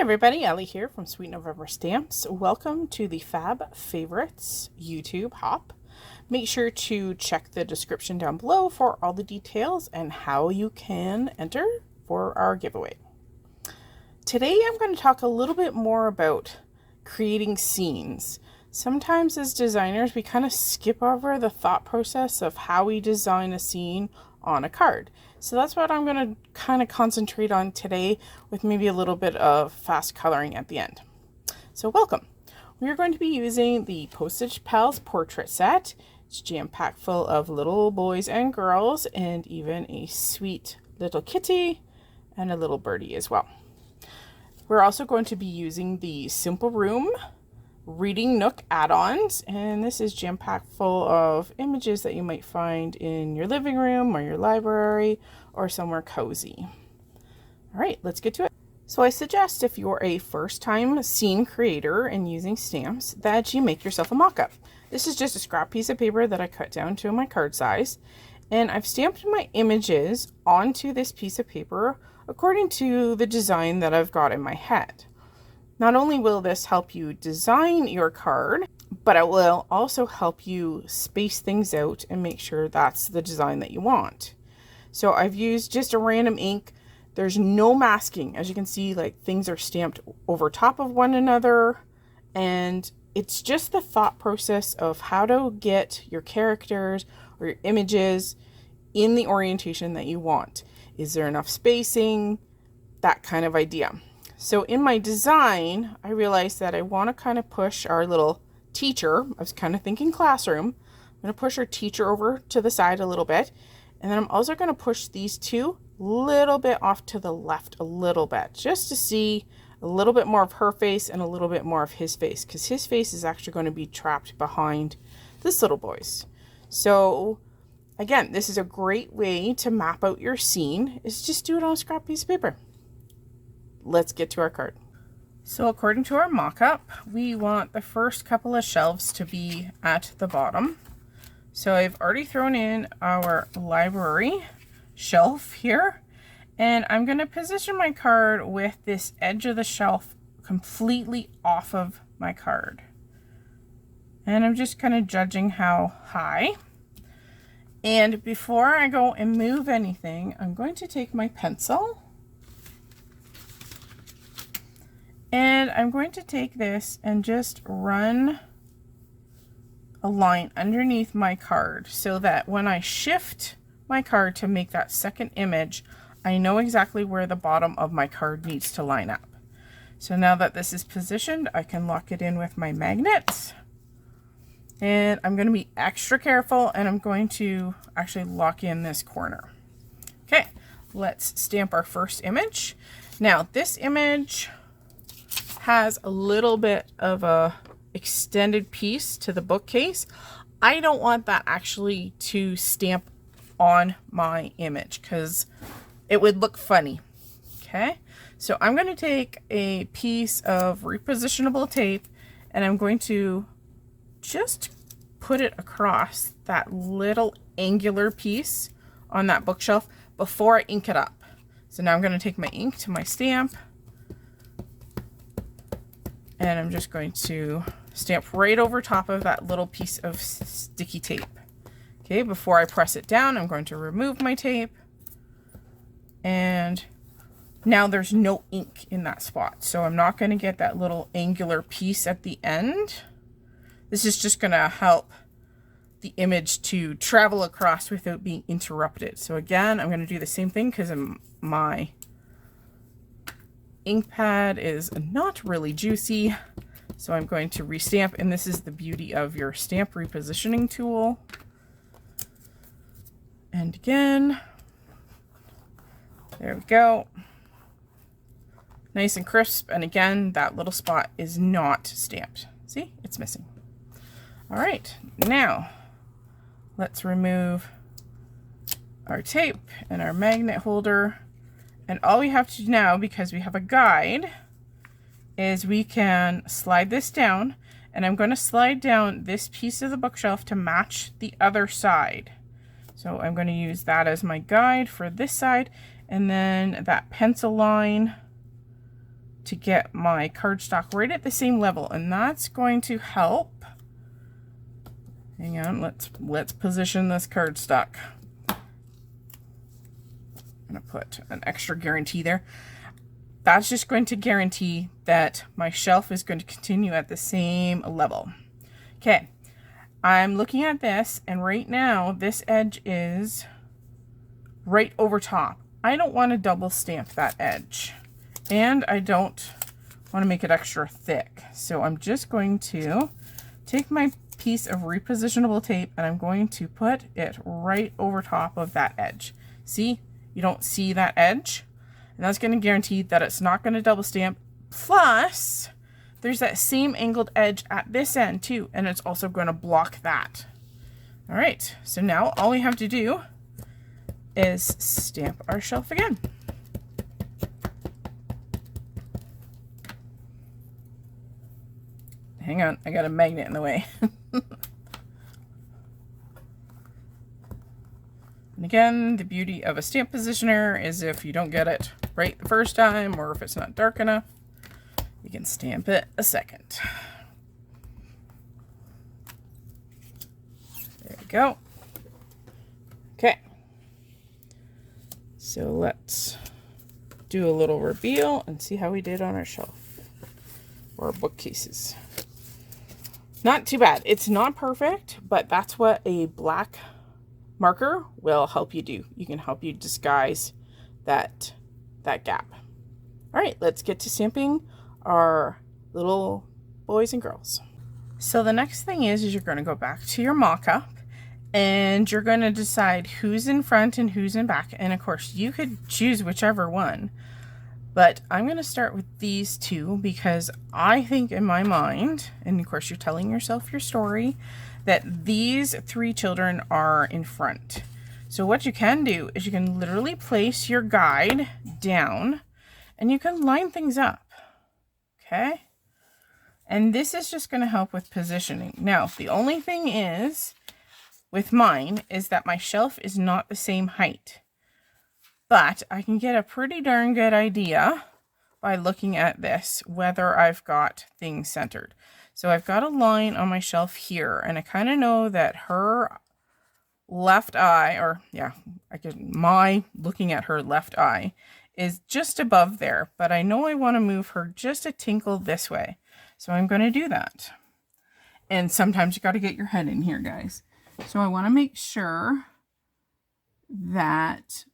everybody, Ellie here from Sweet November Stamps. Welcome to the Fab Favorites YouTube hop. Make sure to check the description down below for all the details and how you can enter for our giveaway. Today I'm going to talk a little bit more about creating scenes. Sometimes as designers we kind of skip over the thought process of how we design a scene on a card. So that's what I'm going to kind of concentrate on today, with maybe a little bit of fast coloring at the end. So welcome. We are going to be using the Postage Pals portrait set. It's jam-packed full of little boys and girls, and even a sweet little kitty and a little birdie as well. We're also going to be using the Simple Room Reading Nook Add-ons, and this is jam-packed full of images that you might find in your living room or your library or somewhere cozy. All right, let's get to it. So I suggest if you're a first-time scene creator and using stamps that you make yourself a mock-up. This is just a scrap piece of paper that I cut down to my card size, and I've stamped my images onto this piece of paper according to the design that I've got in my head. Not only will this help you design your card, but it will also help you space things out and make sure that's the design that you want. So I've used just a random ink. There's no masking. As you can see, like, things are stamped over top of one another, and it's just the thought process of how to get your characters or your images in the orientation that you want. Is there enough spacing? That kind of idea. So in my design, I realized that I want to kind of push our little teacher. I was kind of thinking classroom. I'm going to push our teacher over to the side a little bit. And then I'm also going to push these two a little bit off to the left a little bit, just to see a little bit more of her face and a little bit more of his face, because his face is actually going to be trapped behind this little boy's. So again, this is a great way to map out your scene, is just do it on a scrap piece of paper. Let's get to our card. So according to our mock-up, we want the first couple of shelves to be at the bottom. So I've already thrown in our library shelf here, and I'm going to position my card with this edge of the shelf completely off of my card. And I'm just kind of judging how high. And before I go and move anything, I'm going to take my pencil, and I'm going to take this and just run a line underneath my card so that when I shift my card to make that second image, I know exactly where the bottom of my card needs to line up. So now that this is positioned, I can lock it in with my magnets. And I'm going to be extra careful, and I'm going to actually lock in this corner. Okay, let's stamp our first image. Now this image has a little bit of a extended piece to the bookcase. I don't want that actually to stamp on my image because it would look funny. Okay, so I'm going to take a piece of repositionable tape, and I'm going to just put it across that little angular piece on that bookshelf before I ink it up. So now I'm going to take my ink to my stamp, and I'm just going to stamp right over top of that little piece of sticky tape. Okay, before I press it down, I'm going to remove my tape. And now there's no ink in that spot, so I'm not going to get that little angular piece at the end. This is just going to help the image to travel across without being interrupted. So again, I'm going to do the same thing because my ink pad is not really juicy. So I'm going to restamp, and this is the beauty of your stamp repositioning tool. And again, there we go. Nice and crisp, and again, that little spot is not stamped. See, it's missing. All right, now let's remove our tape and our magnet holder. And all we have to do now, because we have a guide, is we can slide this down, and I'm going to slide down this piece of the bookshelf to match the other side. So I'm going to use that as my guide for this side, and then that pencil line to get my cardstock right at the same level, and that's going to help. Hang on, let's position this cardstock. I'm gonna put an extra guarantee there. That's just going to guarantee that my shelf is going to continue at the same level. Okay, I'm looking at this, and right now this edge is right over top. I don't want to double stamp that edge, and I don't want to make it extra thick. So I'm just going to take my piece of repositionable tape and I'm going to put it right over top of that edge. See, you don't see that edge, and that's going to guarantee that it's not going to double stamp. Plus, there's that same angled edge at this end too, and it's also going to block that. All right, so now all we have to do is stamp our shelf again. Hang on, I got a magnet in the way. And again, the beauty of a stamp positioner is if you don't get it right the first time, or if it's not dark enough, you can stamp it a second. There we go. Okay. So let's do a little reveal and see how we did on our shelf or bookcases. Not too bad. It's not perfect, but that's what a black marker will help you do. You can help you disguise that gap. All right, let's get to stamping our little boys and girls. So the next thing is you're going to go back to your mock-up, and you're going to decide who's in front and who's in back. And of course, you could choose whichever one. But I'm going to start with these two because I think in my mind, and of course you're telling yourself your story, that these three children are in front. So what you can do is you can literally place your guide down and you can line things up. Okay? And this is just going to help with positioning. Now, the only thing is, with mine, is that my shelf is not the same height. But I can get a pretty darn good idea by looking at this, whether I've got things centered. So I've got a line on my shelf here, and I kind of know that her left eye, or yeah, my looking at her left eye is just above there, but I know I want to move her just a tinkle this way. So I'm going to do that. And sometimes you got to get your head in here, guys. So I want to make sure that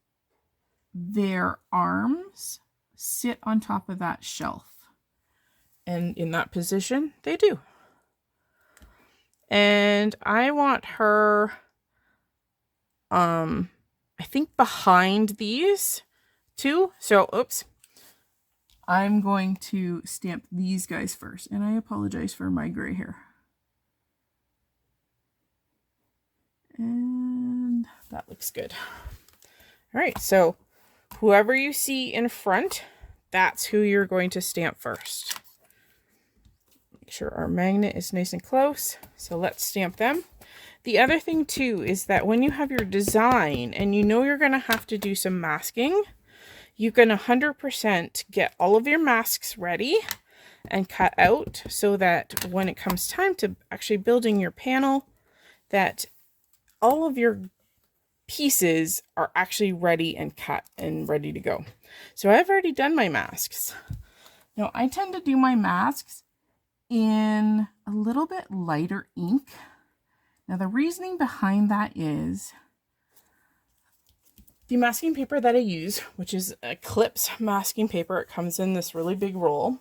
their arms sit on top of that shelf. And in that position, they do. And I want her, I think behind these two. So, oops. I'm going to stamp these guys first. And I apologize for my gray hair. And that looks good. All right, so whoever you see in front, that's who you're going to stamp first. Make sure our magnet is nice and close. So let's stamp them. The other thing too is that when you have your design and you know you're going to have to do some masking, you can 100% get all of your masks ready and cut out so that when it comes time to actually building your panel, that all of your pieces are actually ready and cut and ready to go. So I've already done my masks. Now I tend to do my masks in a little bit lighter ink. Now the reasoning behind that is the masking paper that I use, which is Eclipse masking paper. It comes in this really big roll.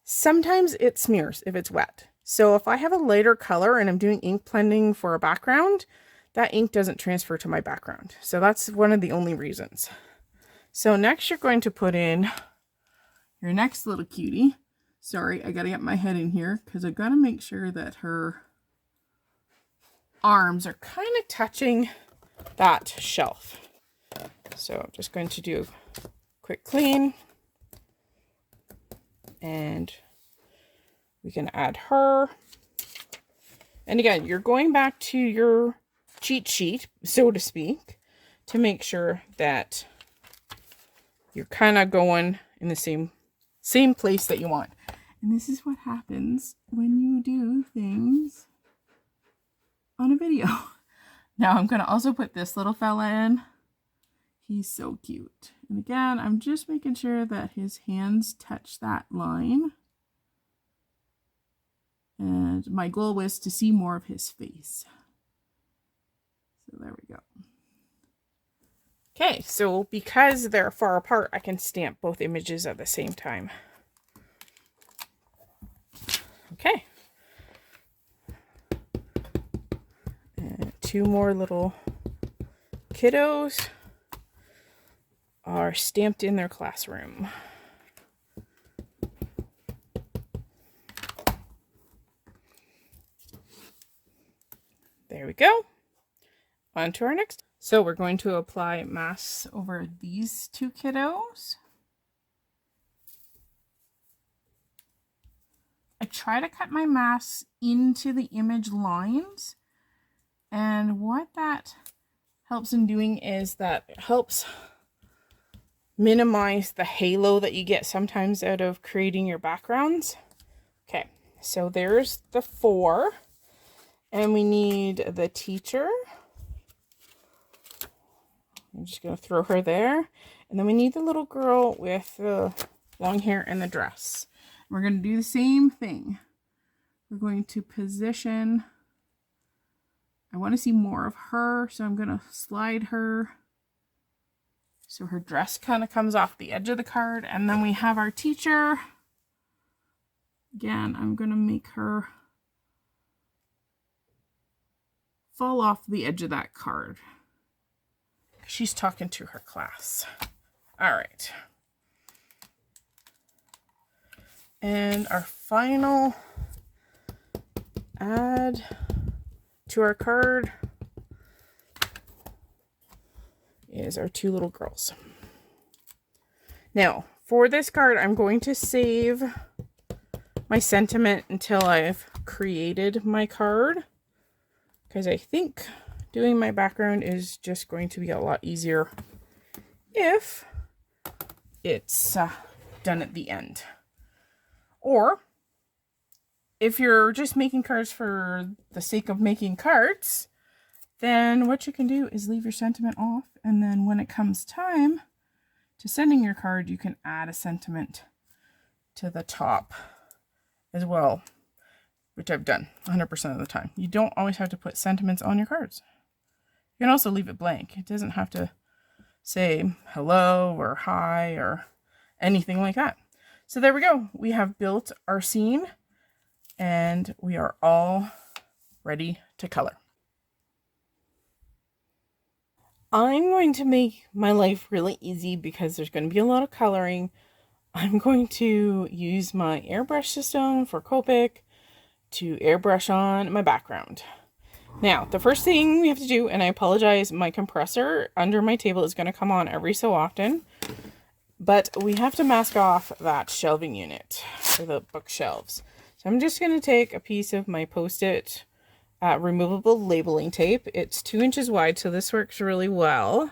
Sometimes it smears if it's wet. So if I have a lighter color and I'm doing ink blending for a background, that ink doesn't transfer to my background. So that's one of the only reasons. So next you're going to put in your next little cutie. Sorry, I gotta get my head in here because I've got to make sure that her arms are kind of touching that shelf. So I'm just going to do a quick clean. And we can add her. And again, you're going back to your cheat sheet, so to speak, to make sure that you're kind of going in the same place that you want. And this is what happens when you do things on a video. Now I'm going to also put this little fella in. He's so cute. And again, I'm just making sure that his hands touch that line. And my goal was to see more of his face. So there we go. Okay, so because they're far apart, I can stamp both images at the same time. Okay. And 2 more little kiddos are stamped in their classroom. There we go. On to our next. So we're going to apply masks over these 2 kiddos. I try to cut my masks into the image lines, and what that helps in doing is that it helps minimize the halo that you get sometimes out of creating your backgrounds. Okay, so there's the 4, and we need the teacher. I'm just going to throw her there, and then we need the little girl with the long hair and the dress. We're going to do the same thing. We're going to position. I want to see more of her, so I'm going to slide her so her dress kind of comes off the edge of the card. And then we have our teacher. Again, I'm going to make her fall off the edge of that card. She's talking to her class. All right. And our final add to our card is our 2 little girls. Now, for this card, I'm going to save my sentiment until I've created my card, because I think doing my background is just going to be a lot easier if it's done at the end. Or if you're just making cards for the sake of making cards, then what you can do is leave your sentiment off, and then when it comes time to sending your card, you can add a sentiment to the top as well, which I've done 100% of the time. You don't always have to put sentiments on your cards. You can also leave it blank. It doesn't have to say hello or hi or anything like that. So there we go. We have built our scene and we are all ready to color. I'm going to make my life really easy because there's going to be a lot of coloring. I'm going to use my airbrush system for Copic to airbrush on my background. Now, the first thing we have to do, and I apologize, my compressor under my table is going to come on every so often, but we have to mask off that shelving unit for the bookshelves. So I'm just going to take a piece of my Post-it removable labeling tape. It's 2 inches wide, so this works really well.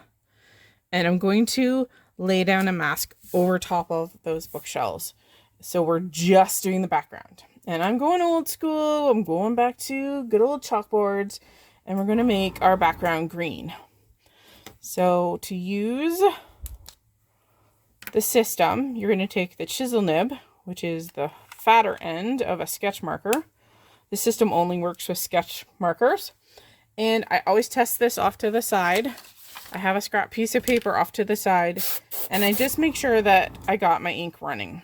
And I'm going to lay down a mask over top of those bookshelves. So we're just doing the background. And I'm going old school. I'm going back to good old chalkboards. And we're going to make our background green. So to use the system, you're going to take the chisel nib, which is the fatter end of a sketch marker. The system only works with sketch markers. And I always test this off to the side. I have a scrap piece of paper off to the side. And I just make sure that I got my ink running.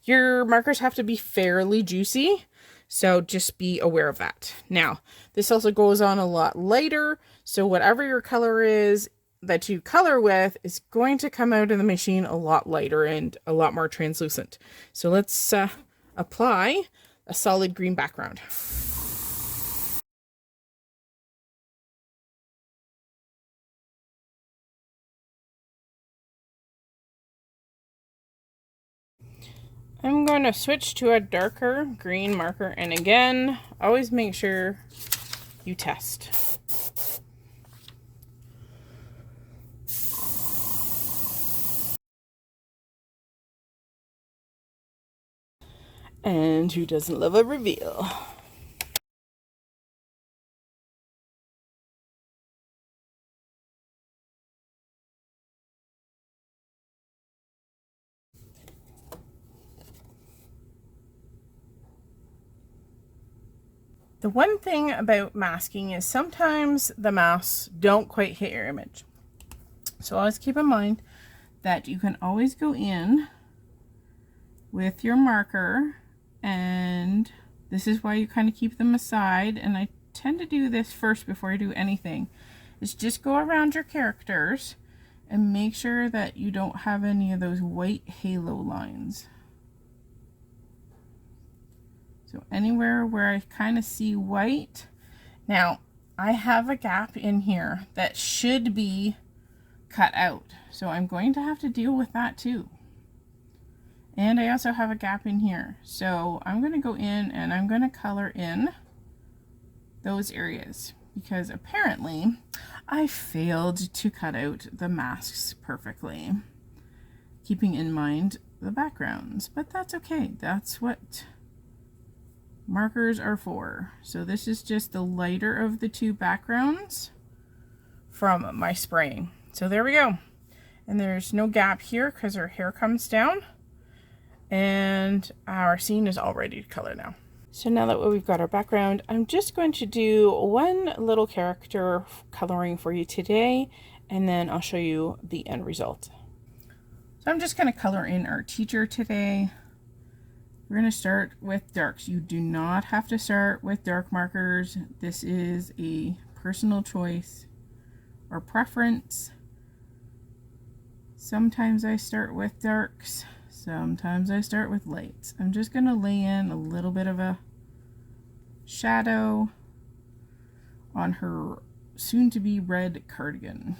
Your markers have to be fairly juicy, so just be aware of that. Now, this also goes on a lot lighter, so whatever your color is that you color with is going to come out of the machine a lot lighter and a lot more translucent. So let's apply a solid green background. I'm going to switch to a darker green marker, and again, always make sure you test. And who doesn't love a reveal? The one thing about masking is sometimes the masks don't quite hit your image. So always keep in mind that you can always go in with your marker, and this is why you kind of keep them aside, and I tend to do this first before I do anything, is just go around your characters and make sure that you don't have any of those white halo lines. So anywhere where I kind of see white. Now, I have a gap in here that should be cut out. So I'm going to have to deal with that too. And I also have a gap in here. So I'm going to go in and I'm going to color in those areas, because apparently I failed to cut out the masks perfectly, keeping in mind the backgrounds. But that's okay. That's what markers are for. So this is just the lighter of the two backgrounds from my spraying. So there we go. And there's no gap here because her hair comes down. And our scene is all ready to color now. So now that we've got our background, I'm just going to do one little character coloring for you today, and then I'll show you the end result. So I'm just going to color in our teacher today. We're going to start with darks. You do not have to start with dark markers. This is a personal choice or preference. Sometimes I start with darks, sometimes I start with lights. I'm just going to lay in a little bit of a shadow on her soon-to-be red cardigan.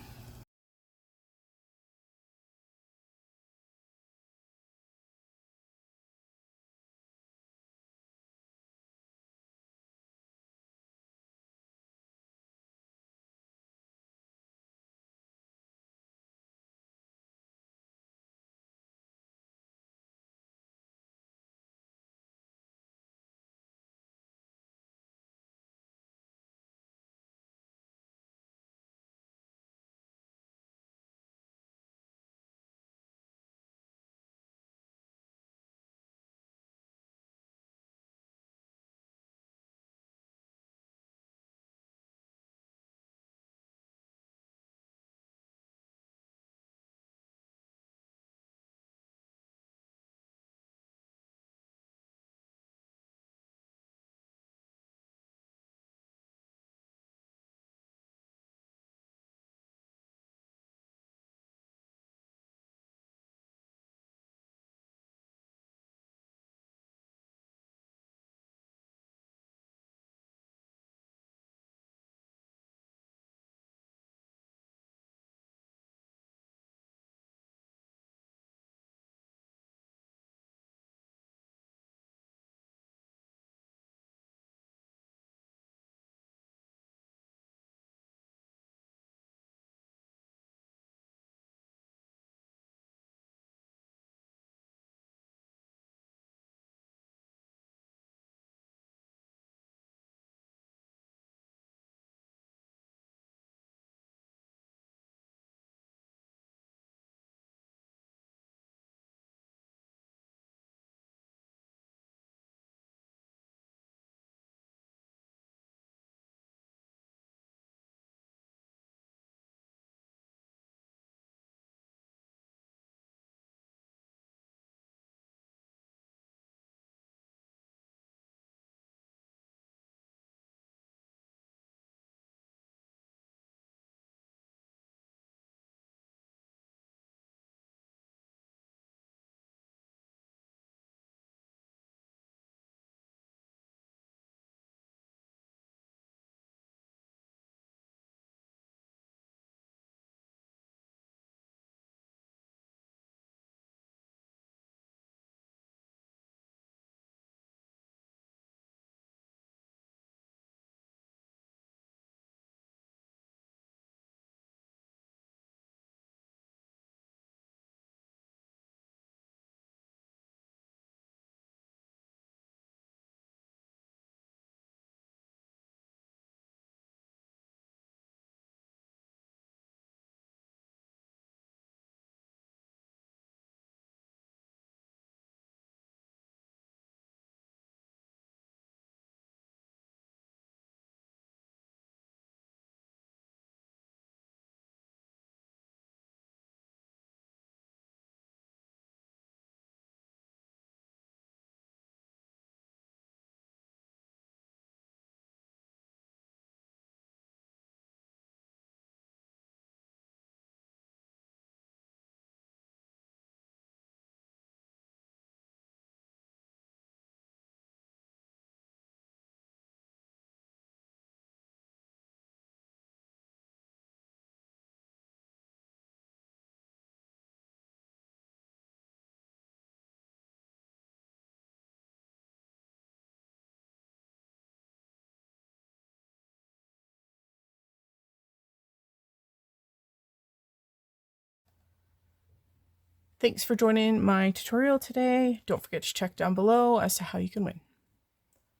Thanks for joining my tutorial today. Don't forget to check down below as to how you can win.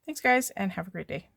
Thanks guys, and have a great day.